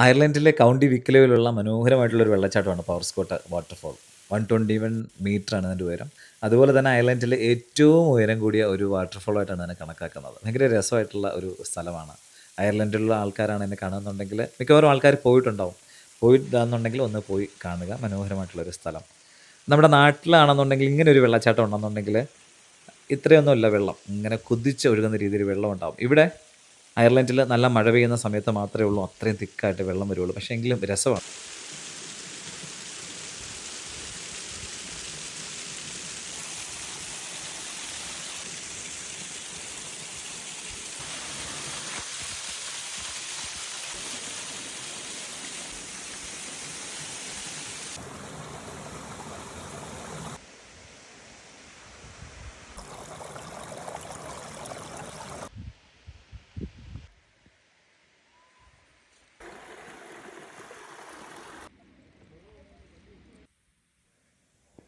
അയർലൻഡിലെ county വിക്കലോയിലുള്ള മനോഹരമായിട്ടുള്ള ഒരു വെള്ളച്ചാട്ടമാണ് പവർസ്കോട്ട് വാട്ടർഫോൾ. 121 മീറ്ററാണ് അതിൻ്റെ ഉയരം. അതുപോലെ തന്നെ അയർലൻഡിലെ ഏറ്റവും ഉയരം കൂടിയ ഒരു വാട്ടർഫോളായിട്ടാണ് അതിനെ കണക്കാക്കുന്നത്. ഭയങ്കര രസമായിട്ടുള്ള ഒരു സ്ഥലമാണ്. അയർലൻഡിലുള്ള ആൾക്കാരാണ് എന്നെ കാണുന്നുണ്ടെങ്കിൽ മിക്കവാറും ആൾക്കാർ പോയിട്ടുണ്ടാവും. പോയിട്ടില്ലാന്നുണ്ടെങ്കിൽ ഒന്ന് പോയി കാണുക. മനോഹരമായിട്ടുള്ളൊരു സ്ഥലം. നമ്മുടെ നാട്ടിലാണെന്നുണ്ടെങ്കിൽ ഇങ്ങനെ ഒരു വെള്ളച്ചാട്ടം ഉണ്ടെന്നുണ്ടെങ്കിൽ ഇത്രയൊന്നുമല്ല വെള്ളം. ഇങ്ങനെ കുതിച്ച് ഒഴുകുന്ന രീതിയിൽ വെള്ളമുണ്ടാവും. ഇവിടെ അയർലൻഡിൽ നല്ല മഴ പെയ്യുന്ന സമയത്ത് മാത്രമേ ഉള്ളൂ അത്രയും തിക്കായിട്ട് വെള്ളം വരുള്ളൂ. പക്ഷേ എങ്കിലും രസമാണ്.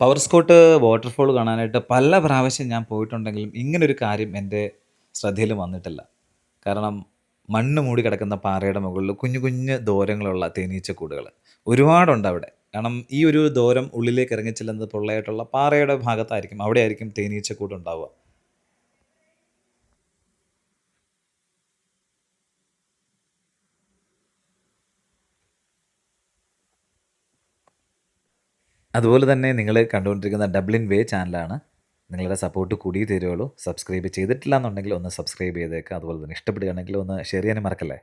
പവർസ്കോട്ട് വാട്ടർഫോൾ കാണാനായിട്ട് പല പ്രാവശ്യം ഞാൻ പോയിട്ടുണ്ടെങ്കിലും ഇങ്ങനൊരു കാര്യം എൻ്റെ ശ്രദ്ധയിൽ വന്നിട്ടില്ല. കാരണം മണ്ണ് മൂടി കിടക്കുന്ന പാറയുടെ മുകളിൽ കുഞ്ഞു കുഞ്ഞ് ദോരങ്ങളുള്ള തേനീച്ചക്കൂടുകൾ ഒരുപാടുണ്ട് അവിടെ. കാരണം ഈ ഒരു ദോരം ഉള്ളിലേക്ക് ഇറങ്ങി ചെല്ലുന്നത് പൊള്ളയായിട്ടുള്ള പാറയുടെ ഭാഗത്തായിരിക്കും. അവിടെയായിരിക്കും തേനീച്ചക്കൂട് ഉണ്ടാവുക. അതുപോലെ തന്നെ നിങ്ങൾ കണ്ടുകൊണ്ടിരിക്കുന്ന ഡബ്ലിൻ വേ ചാനലാണ്. നിങ്ങളുടെ സപ്പോർട്ട് കൂടിയേ തീരുകയുള്ളൂ. സബ്സ്ക്രൈബ് ചെയ്തിട്ടില്ല എന്നുണ്ടെങ്കിൽ ഒന്ന് സബ്സ്ക്രൈബ് ചെയ്തേക്കുക. അതുപോലെ തന്നെ ഇഷ്ടപ്പെടുകയാണെങ്കിൽ ഒന്ന് ഷെയർ ചെയ്യാനും മറക്കല്ലേ.